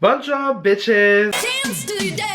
Bon job, bitches! Dance to your dead.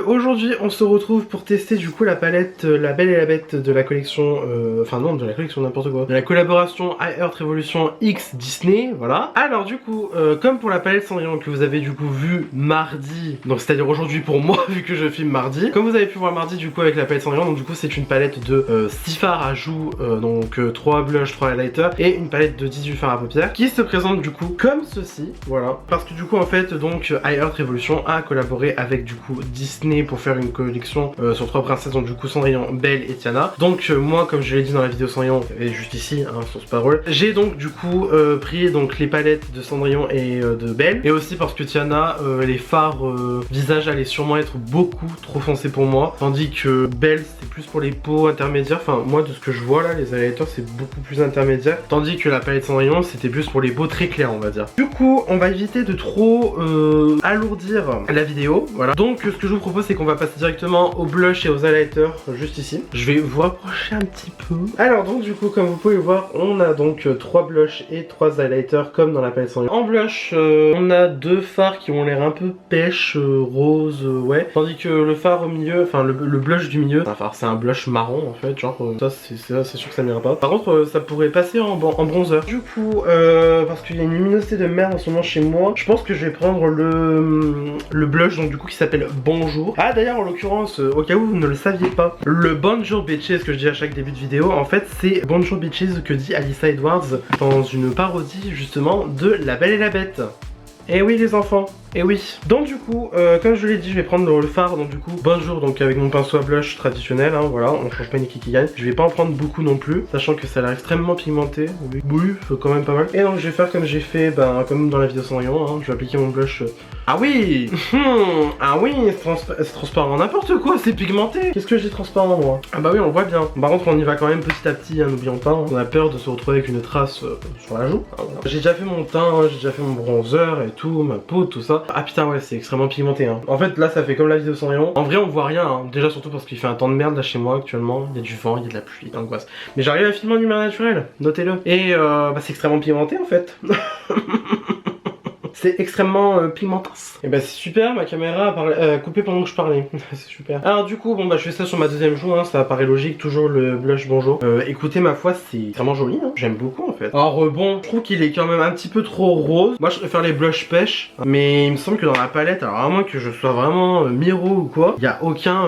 Aujourd'hui on se retrouve pour tester du coup la palette La Belle et la Bête de la collection, enfin non de la collection n'importe quoi, de la collaboration iHeart Revolution X Disney, voilà. Alors du coup, comme pour la palette Cendrillon que vous avez du coup vu mardi, donc c'est à dire aujourd'hui pour moi vu que je filme mardi, comme vous avez pu voir mardi du coup avec la palette Cendrillon, donc du coup c'est une palette de 6 fards à joues, donc 3 blushs, 3 highlighters et une palette de 18 fards à paupières qui se présente du coup comme ceci, voilà. Parce que du coup en fait donc iHeart Revolution a collaboré avec du coup Disney pour faire une collection sur 3 princesses, donc du coup Cendrillon, Belle et Tiana. Donc moi comme je l'ai dit dans la vidéo Cendrillon, et juste ici, hein, source parole, j'ai donc du coup pris donc les palettes de Cendrillon et de Belle, et aussi parce que Tiana, les fards visage allaient sûrement être beaucoup trop foncés pour moi, tandis que Belle c'est plus pour les peaux intermédiaires, enfin moi de ce que je vois là, les highlighters c'est beaucoup plus intermédiaire, tandis que la palette Cendrillon c'était plus pour les peaux très claires on va dire. Du coup on va éviter de trop alourdir la vidéo, voilà. Donc ce que je vous propose c'est qu'on va passer directement au blush et aux highlighters juste ici. Je vais vous rapprocher un petit peu. Alors donc du coup comme vous pouvez voir on a donc 3 blushs et 3 highlighters comme dans la palette Cendrillon. En blush on a 2 fards qui ont l'air un peu pêche, rose, ouais. Tandis que le fard au milieu, enfin le blush du milieu, c'est un blush marron en fait, genre ça c'est sûr que ça m'ira pas. Par contre ça pourrait passer en bronzer. Du coup parce qu'il y a une luminosité de merde en ce moment chez moi, je pense que je vais prendre le blush donc du coup qui s'appelle Bonjour. Ah d'ailleurs en l'occurrence, au cas où vous ne le saviez pas, le Bonjour Bitches que je dis à chaque début de vidéo, en fait c'est Bonjour Bitches que dit Alyssa Edwards dans une parodie justement de La Belle et la Bête. Et oui les enfants, et oui. Donc du coup, comme je l'ai dit, je vais prendre le fard, donc du coup, bonjour, donc avec mon pinceau à blush traditionnel, hein, voilà, on change pas une qui gagne. Je vais pas en prendre beaucoup non plus, sachant que ça a l'air extrêmement pigmenté, oui, quand même pas mal. Et donc je vais faire comme j'ai fait, comme dans la vidéo Cendrillon, hein, je vais appliquer mon blush. Ah oui ah oui, c'est transparent, n'importe quoi, c'est pigmenté. Qu'est-ce que j'ai transparent moi? Ah bah oui, on le voit bien. Par contre, on y va quand même petit à petit, hein, n'oublions pas, hein. On a peur de se retrouver avec une trace sur la joue. Hein, voilà. J'ai déjà fait mon teint, hein, j'ai déjà fait mon bronzer et tout, ma peau, tout ça. Ah putain ouais, c'est extrêmement pigmenté hein. En fait là ça fait comme la vidéo Cendrillon. En vrai on voit rien hein. Déjà surtout parce qu'il fait un temps de merde là chez moi actuellement. Il y a du vent, il y a de la pluie, d'angoisse. Mais j'arrive à filmer en lumière naturelle, notez-le. Et c'est extrêmement pigmenté en fait. C'est extrêmement pigmentas. Et bah c'est super, ma caméra a coupé pendant que je parlais. C'est super. Alors du coup, bon bah je fais ça sur ma deuxième joue, hein, ça paraît logique, toujours le blush Bonjour. Écoutez, ma foi, c'est extrêmement joli, hein. J'aime beaucoup en fait. Alors bon, je trouve qu'il est quand même un petit peu trop rose. Moi je préfère les blush pêche, mais il me semble que dans la palette, alors à moins que je sois vraiment Miro ou quoi, il n'y a aucun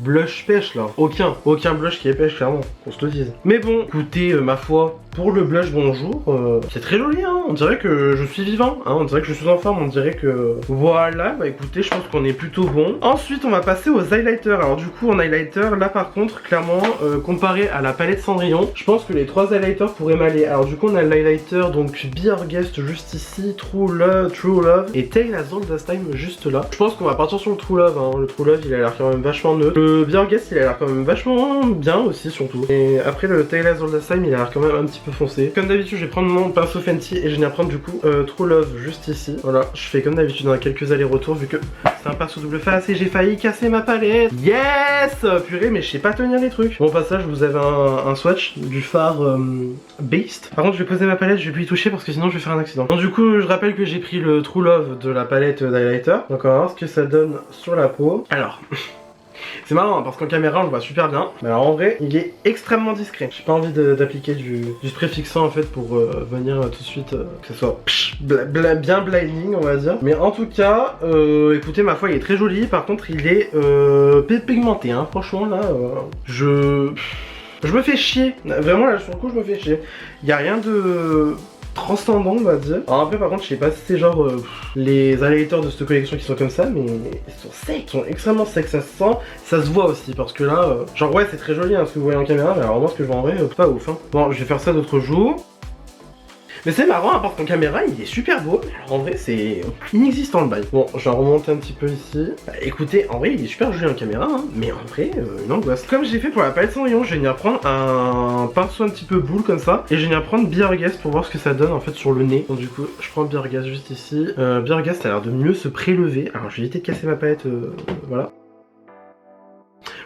blush pêche là. Aucun blush qui est pêche clairement, qu'on se le dise. Mais bon, écoutez, ma foi, pour le blush Bonjour, c'est très joli hein. On dirait que je suis vivant, hein. On dirait que je suis en forme, on dirait que... Voilà, bah écoutez, je pense qu'on est plutôt bon. Ensuite, on va passer aux highlighters. Alors du coup, en highlighter, là par contre, clairement, comparé à la palette Cendrillon, je pense que les 3 highlighters pourraient m'aller. Alors du coup, on a le highlighter, donc Be Our Guest juste ici, True Love, et Tale as Old as Time juste là. Je pense qu'on va partir sur le True Love, hein. Le True Love, il a l'air quand même vachement neutre. Le Be Our Guest, il a l'air quand même vachement bien aussi, surtout. Et après, le Tale as Old as Time, il a l'air quand même un petit peu foncé. Comme d'habitude, je vais prendre mon pinceau Fenty et je viens prendre du coup True Love juste ici. Voilà, je fais comme d'habitude dans quelques allers-retours vu que c'est un pinceau double face et j'ai failli casser ma palette. Yes purée, mais je sais pas tenir les trucs. Bon, au passage, vous avez un swatch du fard Beast. Par contre, je vais poser ma palette, je vais plus y toucher parce que sinon je vais faire un accident. Donc du coup, je rappelle que j'ai pris le True Love de la palette d'highlighter. Donc on va voir ce que ça donne sur la peau. Alors... C'est marrant hein, parce qu'en caméra on le voit super bien. Mais alors en vrai il est extrêmement discret. J'ai pas envie d'appliquer du spray fixant en fait pour venir tout de suite que ce soit bien blinding on va dire. Mais en tout cas écoutez ma foi il est très joli. Par contre il est pigmenté hein. Franchement là je me fais chier. Vraiment là sur le coup je me fais chier. Il y a rien de... transcendant on va dire. Alors après par contre je sais pas si c'est genre les highlighters de cette collection qui sont comme ça, mais ils sont secs, ils sont extrêmement secs, ça se sent, ça se voit aussi parce que là genre ouais c'est très joli hein, ce que vous voyez en caméra, mais alors moi ce que je vois en vrai pas ouf hein. Bon je vais faire ça d'autres jours. Mais c'est marrant, à part qu'en caméra il est super beau, mais alors en vrai c'est inexistant le bail. Bon, je vais remonter un petit peu ici. Bah, écoutez, en vrai il est super joli en caméra, hein, mais en vrai une angoisse. Comme j'ai fait pour la palette Cendrillon, je vais venir prendre un pinceau un petit peu boule comme ça, et je vais venir prendre Be Our Guest pour voir ce que ça donne en fait sur le nez. Donc du coup, je prends Be Our Guest juste ici. Be Our Guest a l'air de mieux se prélever. Alors je vais éviter de casser ma palette, voilà.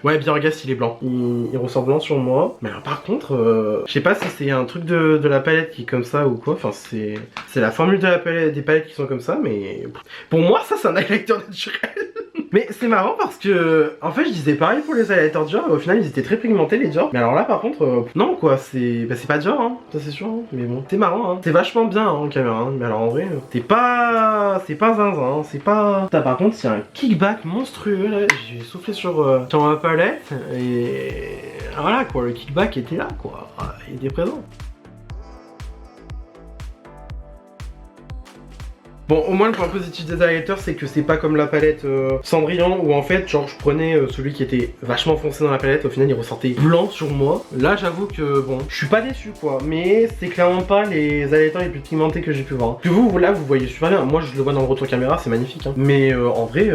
Ouais, Björgast il est blanc. Il ressort blanc sur moi. Mais alors par contre, je sais pas si c'est un truc de la palette qui est comme ça ou quoi. Enfin, c'est la formule de la palette, des palettes qui sont comme ça. Mais pour moi, ça c'est un highlighter naturel. Mais c'est marrant parce que, en fait, je disais pareil pour les highlighters Dior. Au final, ils étaient très pigmentés les Dior. Mais alors là, par contre, non quoi. C'est pas Dior, hein. Ça c'est sûr. Hein. Mais bon, c'est marrant. Hein. C'est vachement bien hein, en caméra. Hein. Mais alors en vrai, c'est pas zinzin. Hein. C'est pas. Putain, par contre, il y a un kickback monstrueux là. J'ai soufflé sur ma palette et voilà quoi. Le kickback était là quoi. Il était présent. Bon, au moins le point positif des highlighters, c'est que c'est pas comme la palette Cendrillon où en fait, genre je prenais celui qui était vachement foncé dans la palette, au final il ressortait blanc sur moi. Là j'avoue que bon, je suis pas déçu quoi, mais c'est clairement pas les highlighters les plus pigmentés que j'ai pu voir. Que vous, là vous voyez super bien, moi je le vois dans le retour caméra, c'est magnifique hein. Mais en vrai,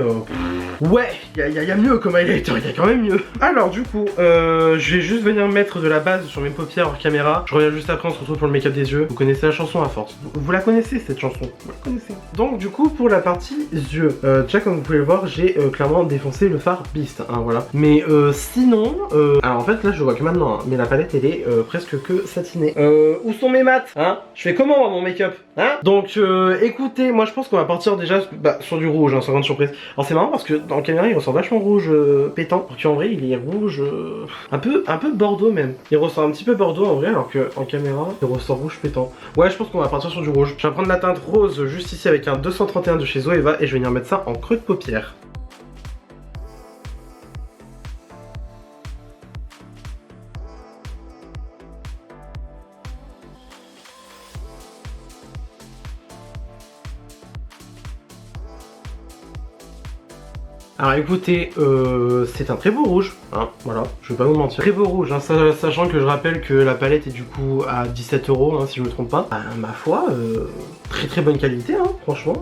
ouais, y a mieux comme highlighter, y a quand même mieux. Alors du coup, je vais juste venir mettre de la base sur mes paupières hors caméra. Je reviens juste après, on se retrouve pour le make-up des yeux. Vous connaissez la chanson à force, vous la connaissez cette chanson, vous la connaissez. Donc du coup pour la partie yeux, déjà comme vous pouvez le voir j'ai clairement défoncé le fard Beast, hein, voilà. Mais sinon, alors en fait là je vois que maintenant, hein, mais la palette elle est presque que satinée. Où sont mes mats hein? Je fais comment moi, mon make-up hein? Donc écoutez, moi je pense qu'on va partir déjà sur du rouge, hein, sans grande surprise. Alors c'est marrant parce que dans la caméra il ressort vachement rouge pétant, alors qu'en vrai il est rouge un peu bordeaux même. Il ressort un petit peu bordeaux en vrai, alors qu'en caméra il ressort rouge pétant. Ouais je pense qu'on va partir sur du rouge. Je vais prendre la teinte rose juste ici avec un 231 de chez Zoeva et je vais venir mettre ça en creux de paupière. Alors écoutez, c'est un très beau rouge, hein, voilà, je vais pas vous mentir. Très beau rouge, hein, sachant que je rappelle que la palette est du coup à 17 €, hein, si je me trompe pas. Ma foi, très bonne qualité, hein, franchement,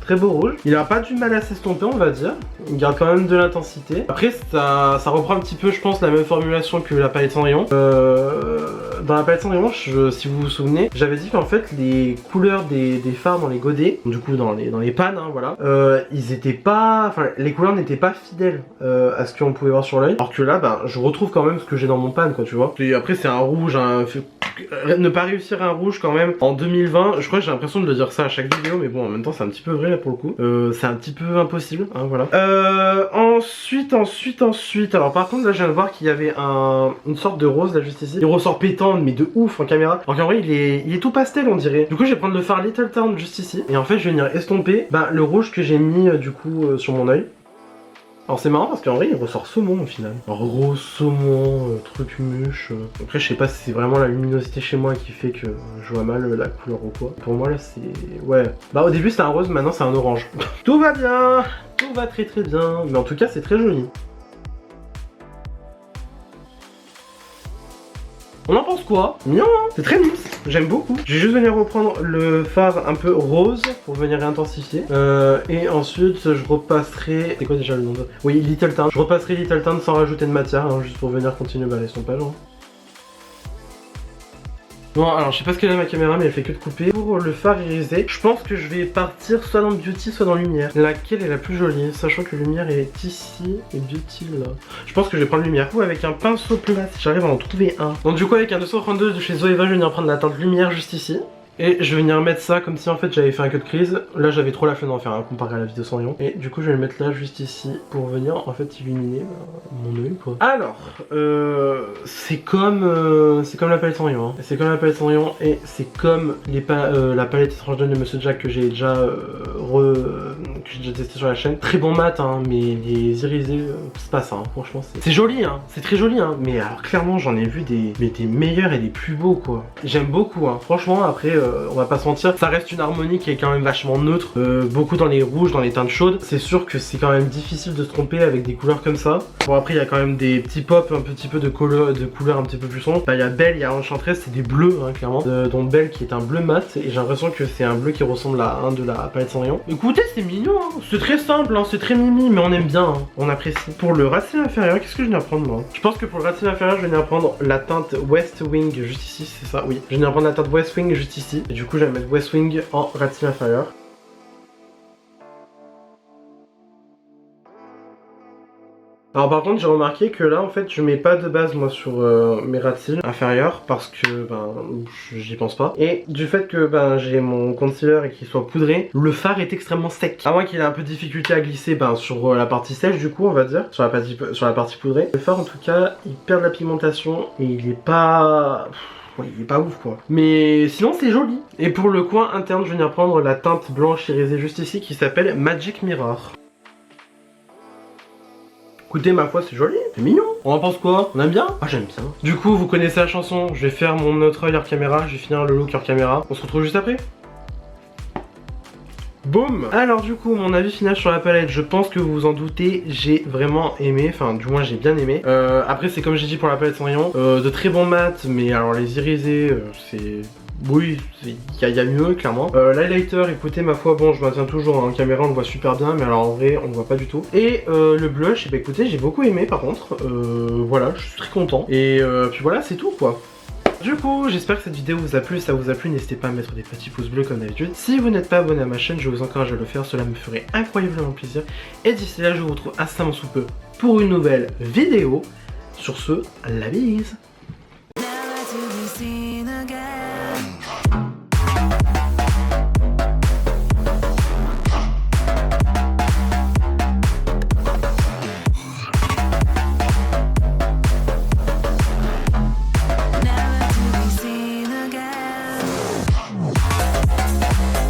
très beau rouge. Il a pas du mal à s'estomper, on va dire. Il garde quand même de l'intensité. Après, ça reprend un petit peu, je pense, la même formulation que la palette Cendrillon. Dans la palette Cendrillon, si vous vous souvenez, j'avais dit qu'en fait, les couleurs des fards dans les godets, du coup dans les pannes, hein, voilà, ils étaient pas, enfin, les couleurs n'étaient pas fidèles à ce qu'on pouvait voir sur l'œil. Alors que là, ben, je retrouve quand même ce que j'ai dans mon pan, quoi, tu vois. Et après, c'est un rouge, ne pas réussir un rouge quand même en 2020, je crois que j'ai l'impression de le dire ça à chaque vidéo, mais bon, en même temps, c'est un petit peu vrai là pour le coup. C'est un petit peu impossible, hein, voilà. Ensuite, alors par contre, là, je viens de voir qu'il y avait une sorte de rose là juste ici. Il ressort pétant, mais de ouf en caméra. Alors qu'en vrai, il est tout pastel, on dirait. Du coup, je vais prendre le fard Little Town juste ici. Et en fait, je vais venir estomper le rouge que j'ai mis du coup sur mon œil. Alors c'est marrant parce qu'en vrai il ressort saumon au final. Rose, saumon, truc muche. Après je sais pas si c'est vraiment la luminosité chez moi qui fait que je vois mal la couleur ou quoi. Pour moi là c'est... ouais. Bah au début c'était un rose, maintenant c'est un orange. Tout va bien, tout va très bien. Mais en tout cas c'est très joli. On en pense quoi? Mignon hein? C'est très mix, j'aime beaucoup. Je vais juste venir reprendre le fard un peu rose pour venir réintensifier. Et ensuite je repasserai... c'est quoi déjà le nom de... oui, Little Town. Je repasserai Little Town sans rajouter de matière, hein, juste pour venir continuer l'estompage. Hein. Bon alors je sais pas ce qu'elle a ma caméra mais elle fait que de couper. Pour le fard irisé, je pense que je vais partir soit dans Beauty soit dans Lumière. Laquelle est la plus jolie, sachant que Lumière est ici et Beauty là. Je pense que je vais prendre Lumière. Ou avec un pinceau plat si j'arrive à en trouver un. Donc du coup avec un 232 de chez Zoeva je vais venir prendre la teinte Lumière juste ici. Et je vais venir mettre ça comme si en fait j'avais fait un cut de crise. Là j'avais trop la flemme d'en faire un comparé à la vidéo Cendrillon. Et du coup je vais le mettre là juste ici pour venir en fait illuminer mon œil quoi. Alors c'est comme la palette Cendrillon. Hein. C'est comme la palette Cendrillon et c'est comme la palette étrange de Monsieur Jack que j'ai déjà testé sur la chaîne. Très bon mat hein, mais les irisés c'est pas ça hein. Franchement c'est joli hein, c'est très joli hein. Mais alors clairement j'en ai vu des meilleurs et des plus beaux quoi. J'aime beaucoup hein. Franchement après on va pas se mentir, ça reste une harmonie qui est quand même vachement neutre, beaucoup dans les rouges, dans les teintes chaudes. C'est sûr que c'est quand même difficile de se tromper avec des couleurs comme ça. Bon après il y a quand même des petits pops, un petit peu de couleurs un petit peu plus sombres. Il y a Belle, il y a Enchantress, c'est des bleus hein, clairement. Dont Belle qui est un bleu mat et j'ai l'impression que c'est un bleu qui ressemble à un de la palette Cendrillon. Écoutez c'est mignon, hein. C'est très simple, hein. C'est très mimi mais on aime bien, hein. On apprécie. Pour le racine inférieur, qu'est-ce que je viens prendre moi? Je pense que pour le racine inférieur je vais venir prendre la teinte West Wing juste ici, c'est ça, oui. Je vais venir prendre la teinte West Wing juste ici. Et du coup je vais mettre West Wing en racine inférieure. Alors par contre j'ai remarqué que là en fait je mets pas de base moi sur mes ras de cils inférieurs parce que j'y pense pas. Et du fait que j'ai mon concealer et qu'il soit poudré, le fard est extrêmement sec. À moins qu'il ait un peu de difficulté à glisser sur la partie sèche du coup on va dire, sur la partie poudrée. Le fard en tout cas il perd de la pigmentation et il est pas... Ouais, il est pas ouf quoi. Mais sinon c'est joli. Et pour le coin interne je vais venir prendre la teinte blanche irisée juste ici qui s'appelle Magic Mirror. Écoutez, ma foi, c'est joli, c'est mignon. On en pense quoi? On aime bien? Ah, j'aime bien. Du coup, vous connaissez la chanson. Je vais faire mon autre œil hors caméra. Je vais finir le look hors caméra. On se retrouve juste après. Boum. Alors du coup, mon avis final sur la palette, je pense que vous vous en doutez, j'ai vraiment aimé, enfin du moins j'ai bien aimé. Après c'est comme j'ai dit pour la palette Cendrillon, de très bons mats, mais alors les irisés, c'est... Oui, il y a mieux clairement. L'highlighter, écoutez ma foi, bon je maintiens toujours en caméra, on le voit super bien, mais alors en vrai on le voit pas du tout. Et le blush, bah écoutez j'ai beaucoup aimé par contre, voilà, je suis très content. Et puis voilà, c'est tout quoi. Du coup, j'espère que cette vidéo vous a plu. Si ça vous a plu, n'hésitez pas à mettre des petits pouces bleus comme d'habitude. Si vous n'êtes pas abonné à ma chaîne, je vous encourage à le faire, cela me ferait incroyablement plaisir. Et d'ici là, je vous retrouve incessamment sous peu pour une nouvelle vidéo. Sur ce, la bise!